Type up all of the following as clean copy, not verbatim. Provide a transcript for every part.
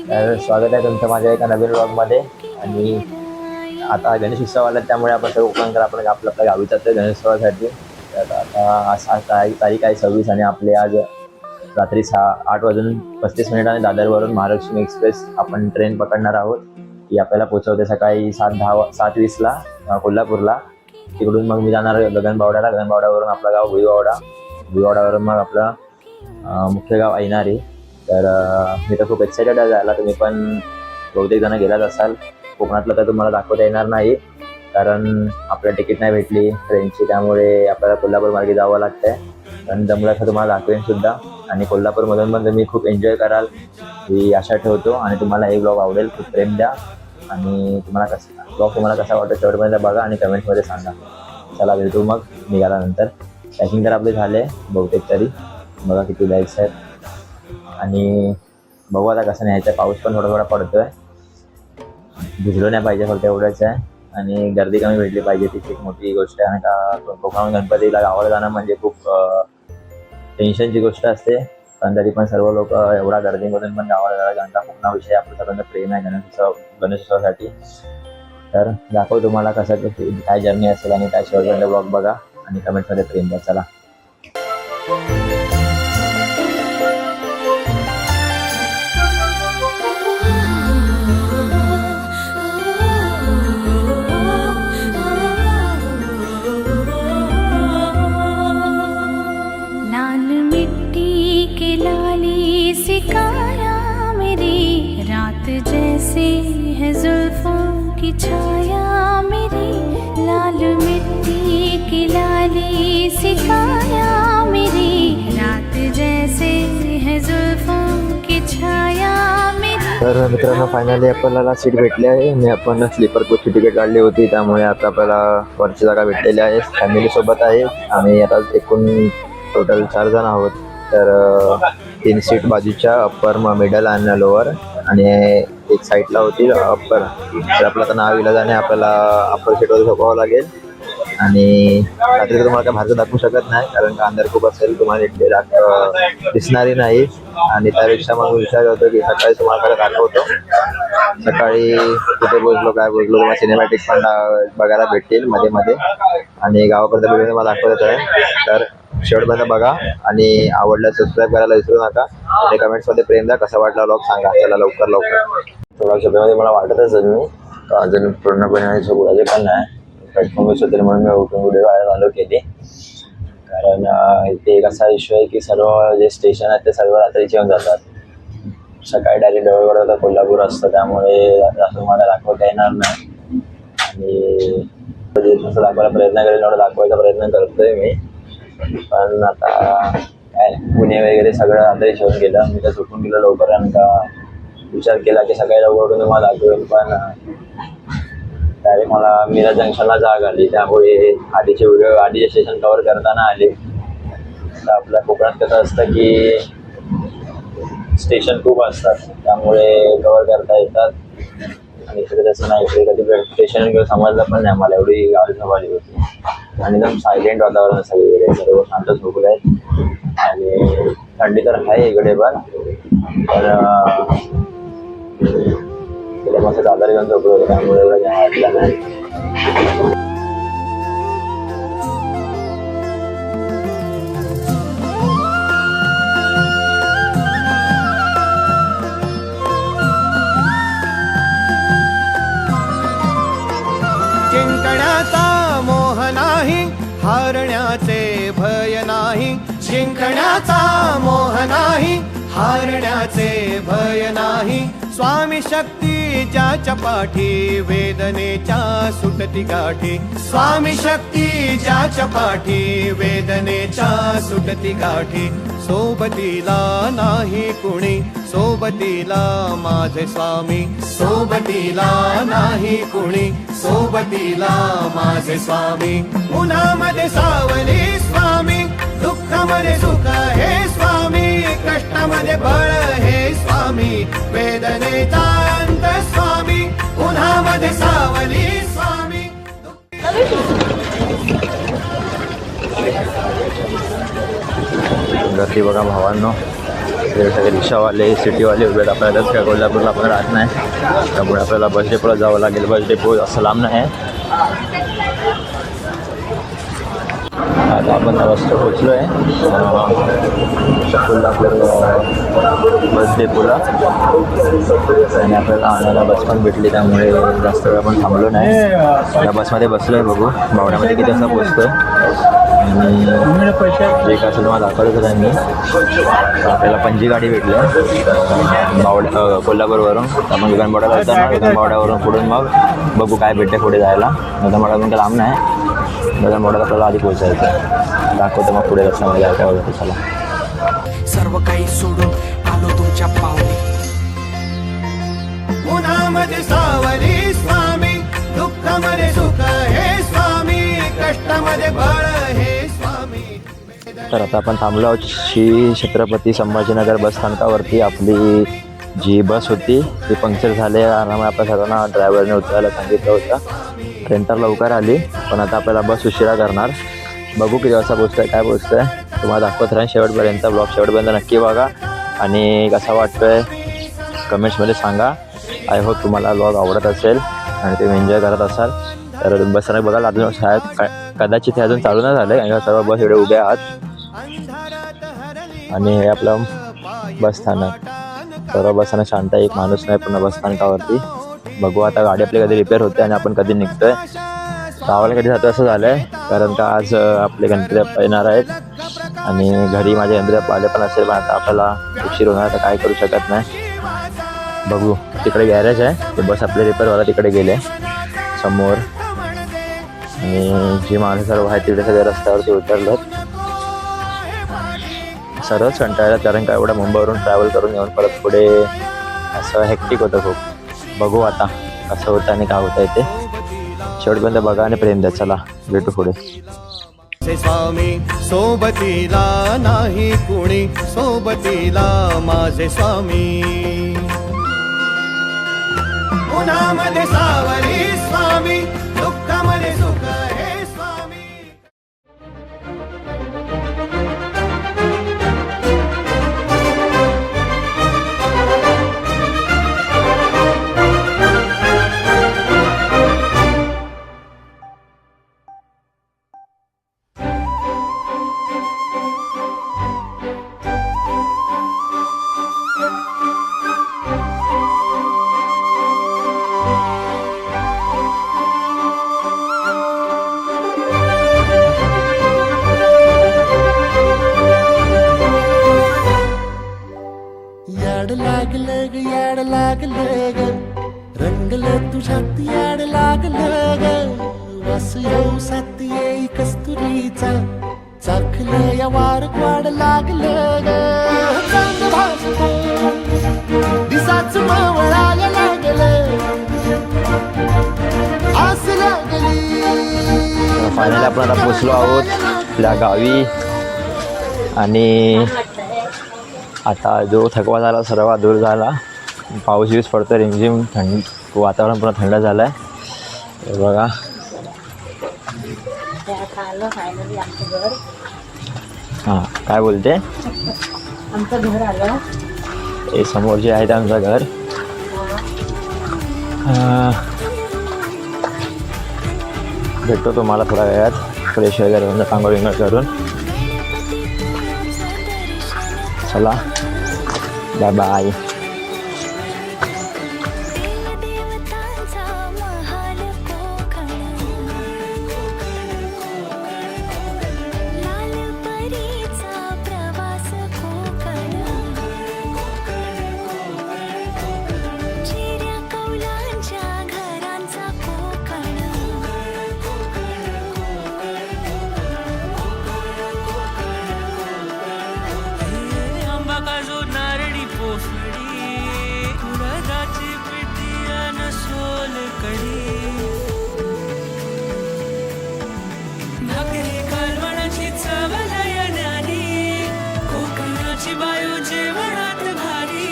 तर स्वागत आहे तुमचं माझ्या एका नवीन व्लॉगमध्ये. आणि आता गणेश उत्सव आला त्यामुळे आपण सर्व कोकणकर आपण आपल्या गावी जातो गणेशोत्सवासाठी. तर आता आज तारीख आहे 26 आणि आपले आज रात्री 8:35 दादरवरून महालक्ष्मी एक्सप्रेस आपण ट्रेन पकडणार आहोत. ही आपल्याला पोचवते सकाळी 7:20ला कोल्हापूरला. तिकडून मग मी जाणार गगनबावड्याला. गगनबावड्यावरून आपलं गाव भुईवावडा. भुईवावड्यावरून मग आपलं मुख्य गाव ऐनारी. तर मी तर खूप एक्सायटेड आहे जायला. तुम्ही पण बहुतेक जण गेलाच असाल. कोकणातलं तर तुम्हाला दाखवता येणार नाही कारण आपल्याला तिकीट नाही भेटली ट्रेनची, त्यामुळे आपल्याला कोल्हापूर मार्गे जावं लागतंय. पण जमलं तर तुम्हाला दाखवेन सुद्धा. आणि कोल्हापूरमधून पण तुम्ही खूप एन्जॉय कराल ही आशा ठेवतो. आणि तुम्हाला हे ब्लॉग आवडेल, खूप प्रेम द्या. आणि तुम्हाला कसा वाटतो शेवटपर्यंत बघा आणि कमेंट्समध्ये सांगा. चला भेटू मग निघाल्यानंतर. पॅकिंग तर आपले झाले बहुतेक तरी. बघा किती बॅग्स आहेत. आणि बघू आता कसं न्यायचं. पाऊस पण थोडा थोडा पडतोय. भिजलो नाही पाहिजे फक्त एवढंच आहे. आणि गर्दी कमी भेटली पाहिजे तीच एक मोठी गोष्ट आहे. आणि का कोकणाहून गणपतीला गावाला जाणं म्हणजे खूप टेन्शनची गोष्ट असते. पण तरी पण सर्व लोक एवढ्या गर्दीमधून पण गावाला जातात कारण का कोकणाविषयी आपलं सगळ्यांचं प्रेम आहे गणेशोत्सवासाठी. तर दाखव तुम्हाला कसं काय जर्नी असेल आणि काय शेवटपर्यंत ब्लॉग बघा आणि कमेंट्समध्ये प्रेम द्या. चला. जैसे है जुल्फों की छाया मेरी, लाल मिट्टी की लाली सी काया मेरी, रात जैसे है जुल्फों की छाया मेरी. तर मित्रांनो फायनली आपल्याला सीट भेटली आहे आणि आपण स्लीपर कोचची तिकीट काढली होती त्यामुळे आता आपल्याला वरची जागा भेटलेली आहे. फॅमिली सोबत आहे. आम्ही आता एकूण टोटल 4 जण आहोत. तर 3 सीट बाजूच्या अप्पर, मिडल आणि लोअर आणि एक साईडला होती अप्पर. तर आपलं आता नाव इलाजाने आपल्याला अप्पर सीटवर झोपावं लागेल. आणि रात्री तुम्हाला काय बाहेरचं दाखवू शकत नाही कारण का अंधार खूप असेल, तुम्हाला दिसणारी नाही. आणि त्यापेक्षा मग विचार होतो की सकाळी तुम्हाला काय दाखवतो. सकाळी कुठे बोललो काय बोललो तुम्हाला सिनेमॅटिक पण बघायला भेटतील मध्ये मध्ये. आणि गावापर्यंत भेटून मला दाखवत आहे. तर शेवटपर्यंत बघा आणि आवडलं सबस्क्राईब करायला विसरू नका. आणि कमेंट्समध्ये प्रेम द्या. कसा वाटला व्लॉग सांगा. चला लवकर. थोडा झोपेमध्ये मला वाटतच मी अजून पूर्णपणे झोपडायचे पण नाही. प्लॅटफॉर्म होते म्हणून मी उठून व्हिडिओ चालू केली. कारण इथे एक असा इश्यू आहे की सर्व जे स्टेशन आहेत ते सर्व रात्रीचे येऊन जातात. सकाळी डायरेक्ट डोळेवर कोल्हापूर असतं त्यामुळे असं मला दाखवता येणार नाही. आणि जसं दाखवायला प्रयत्न करेल एवढं दाखवायचा प्रयत्न करतोय मी. पण आता काय पुणे वगैरे सगळं रात्री येऊन गेलं. मी तर झोपून गेलो लवकर कारण का विचार केला की सकाळी लवकर उठून मला दाखवेल. पण डायरेक्ट मला मीरा जंक्शनला जाग आली त्यामुळे आधीचे स्टेशन कव्हर करताना आले. तर आपल्या कोकणात कसं असतं की स्टेशन खूप असतात त्यामुळे कव्हर करता येतात. आणि इकडे तसं नाही. इकडे कधी स्टेशन किंवा समजलं पण नाही मला. एवढी गाडी झोपाली होती. आणि एकदम सायलेंट वातावरण सगळीकडे. सर्व शांत झोपले आहेत. आणि थंडी तर आहे इकडे पण. तर मस्त दादर घेऊन झोपलो होतो त्यामुळे एवढं काय वाटलं नाही. जिंकण्याचा मोह नाही, हारण्याचे भय नाही. जिंकण्याचा मोह नाही, हारण्याचे भय नाही. स्वामी शक्ती ज्याच्या पाठी, वेदनेच्या सुटती गाठी. स्वामी शक्ती ज्याच्या पाठी, वेदनेच्या सुटती गाठी. सोबतीला नाही कुणी, सोबतीला माझे स्वामी. सोबतीला नाही कुणी, सोबतीला माझे स्वामी. उन्हामध्ये सावली स्वामी, दुःखामध्ये सुख हे स्वामी. कष्टामध्ये बळ हे स्वामी, वेदनेचा अंत स्वामी. उन्हामध्ये सावली स्वामी. गर्दी बघा भावांनो. हे सगळे रिक्षावाले सिटीवाले उभे आहेत. आपल्याला त्या कोल्हापूरला आपण राहत नाही, त्यामुळे आपल्याला बस डेपोला जावं लागेल. बस डेपो असं लांब नाही आहे. आता आपण रस्ता पोचलो आहे कोल्हापूर बस डेपोला आणि आपल्याला आणायला बस पण भेटली, त्यामुळे जास्त वेळ आपण थांबलो नाही. त्या बसमध्ये बसलो आहे. बघू बावड्यामध्ये किती वाजता पोचतो आणि जे काय असेल मला दाखवलं होतं त्यांनी. आपल्याला पणजी गाडी भेटली बावड्या कोल्हापूरवरून. आपण विमानबावड्याला होता ना, विमानबावड्यावरून पुढून मग बघू काय भेटते पुढे जायला. विमानबावड्यातून काय लांब नाही, विमानबावड्यात आपल्याला आधी पोहोचायचं. दाखवतो मग पुढे रस्त्यामध्ये काय काय होतं. चला सर्व काही सोडून आलो तुमच्या पावली. उन्हामध्ये सावली स्वामी, दुःखामध्ये सुख हे स्वामी, कष्टामध्ये बळ हे स्वामी. तर आता आपण थांबलो आहोत श्री छत्रपती संभाजीनगर बस स्थानकावरती. आपली जी बस होती ती पंक्चर झाली आणि आपल्या सर्वांना ड्रायव्हरने उतरायला सांगितलं होतं. ट्रेन तर लवकर आली, पण आता आपल्याला बस उशिरा करणार. बघू किती वाजता पोचतं आहे, काय पोचतं आहे तुम्हाला दाखवत राहीन शेवटपर्यंत. ब्लॉग शेवटपर्यंत नक्की बघा आणि कसा वाटतो आहे कमेंट्समध्ये सांगा. आय होप तुम्हाला ब्लॉग आवडत असेल आणि तुम्ही एन्जॉय करत असाल. तर बसस्थानक बघाल अजून शाळेत कदाचित हे अजून चालू नाही झालं आहे. सर्व बस एवढे उभे आहात आणि हे आपलं बसस्थानक. सर्व बसस्थानक शांत आहे, एक माणूस नाही पूर्ण बसस्थानकावरती. बघू आता गाडी आपली कधी रिपेअर होते आणि आपण कधी निघतोय. गावाला कधी जातो असं झालं आहे, कारण का आज आपले गणपती बाप्पा येणार आहेत आणि घरी माझे गणपती बाप्पा आले पण असेल, पण आता आपल्याला उशीर होणार तर काय करू शकत नाही. बघू तिकडे गॅरेज आहे, ते बस आपले रिपेअरवाला तिकडे गेले समोर आणि जी माणसं सर्व आहेत तिकडे सगळे रस्त्यावरती उतरलं. सर्वच कंटाळलं, कारण का एवढ्या मुंबईवरून ट्रॅव्हल करून येऊन परत पुढे असं हेक्टिक होतं खूप. बघू आता कसं होतं आणि काय होतं ते शेवटपर्यंत बघा आणि प्रेम द्या. चला भेटू पुढे. स्वामी सोबतीला नाही कुणी, सोबतीला माझे स्वामी. उन्हामध्ये सावली स्वामी, दुःखामध्ये सुख हे स्वामी. याड लागलं ग, याड लागलं ग, रंगलं तुझ्यात याड लागलं ग. वास येऊ साथ येई कस्तुरीचा, चाखलं या वार वाड लागलं ग. चांद भासलं दिसाच मावळायला लागलं, आस लागली. फायनली आपण आता पोचलो आहोत आपल्या गावी आणि आता जो थकवा झाला सर्व दूर झाला. पाऊस यूज पडतो रिमझिम, थंड वातावरण पूर्ण थंड झालं आहे. बघा हां काय बोलते, आमचं घर आलं. हे समोर जे आहे ते आमचं घर. भेटतो तुम्हाला थोड्या वेळात फ्रेश वगैरे म्हणजे आंघोळ विंघोळ करून. चला बाय बाय. देवदेवतांचा महाल कोकण, लाल परीचा प्रवास कोकण, चिऱ्या कौलांच्या घरांचा कोकण. आंबा काजू नारळी पोफळी, कुळदाची पिठी अन सोलकढी, भाकरी कालवणाची चव लयनारी, कोकणाची बायू जेवणात भारी.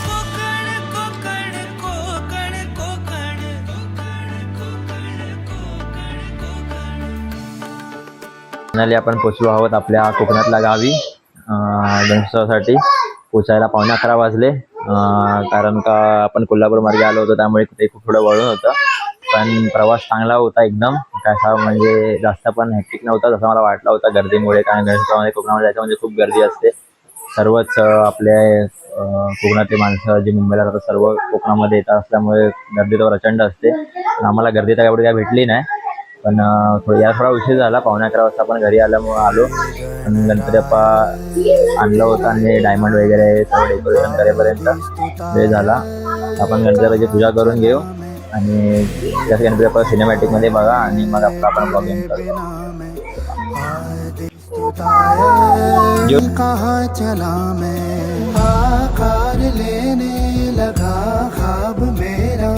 कोकण कोकण कोकण कोकण कोकण कोकण कोकण. फायनली आपण पोचलो आहोत आपल्या कोकणातल्या गावी गणेशोत्सवासाठी पोचायला 11:15 वाजले. कारण का आपण कोल्हापूर मार्गे आलो होतो त्यामुळे ते खूप थोडं वळून होतं. पण प्रवास चांगला होता एकदम. कसा म्हणजे जास्त पण हेक्टिक नव्हता जसं मला वाटलं होतं गर्दीमुळे. कारण गणेशोत्सवामध्ये कोकणामध्ये जायचं म्हणजे खूप गर्दी असते. सर्वच आपले कोकणातले माणसं जी मुंबईला राहतात सर्व कोकणामध्ये येतात असल्यामुळे गर्दी तर प्रचंड असते. पण आम्हाला गर्दी तर एवढी काय भेटली नाही. पण थोडा उशीर झाला. 11:15 वाजता आपण घरी आलो. पण गणपती बाप्पा आणलं होतं आणि डायमंड वगैरे सगळं डेकोरेशन करेपर्यंत वेळ झाला. आपण गणपती बाप्पाची पूजा करून घेऊ आणि त्याचं गणपती बाप्पा सिनेमॅटिकमध्ये बघा आणि मग आपण ब्लॉगिंग करू. कहाँ चला मैं आकार लेने लगा ख्वाब मेरा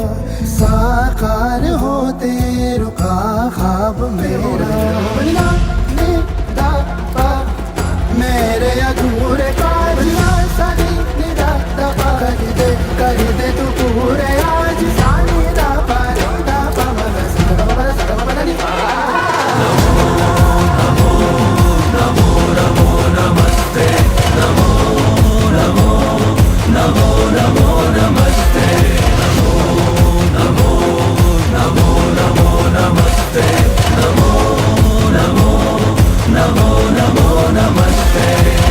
साकार होते रुका ख्वाब मेरा मेरे अधूरे कारना सदी निदा दबा कर दे तू पूरे आज सानी दा पारोदा पवन सदबा सदबा नी नमो नमो नमस्ते.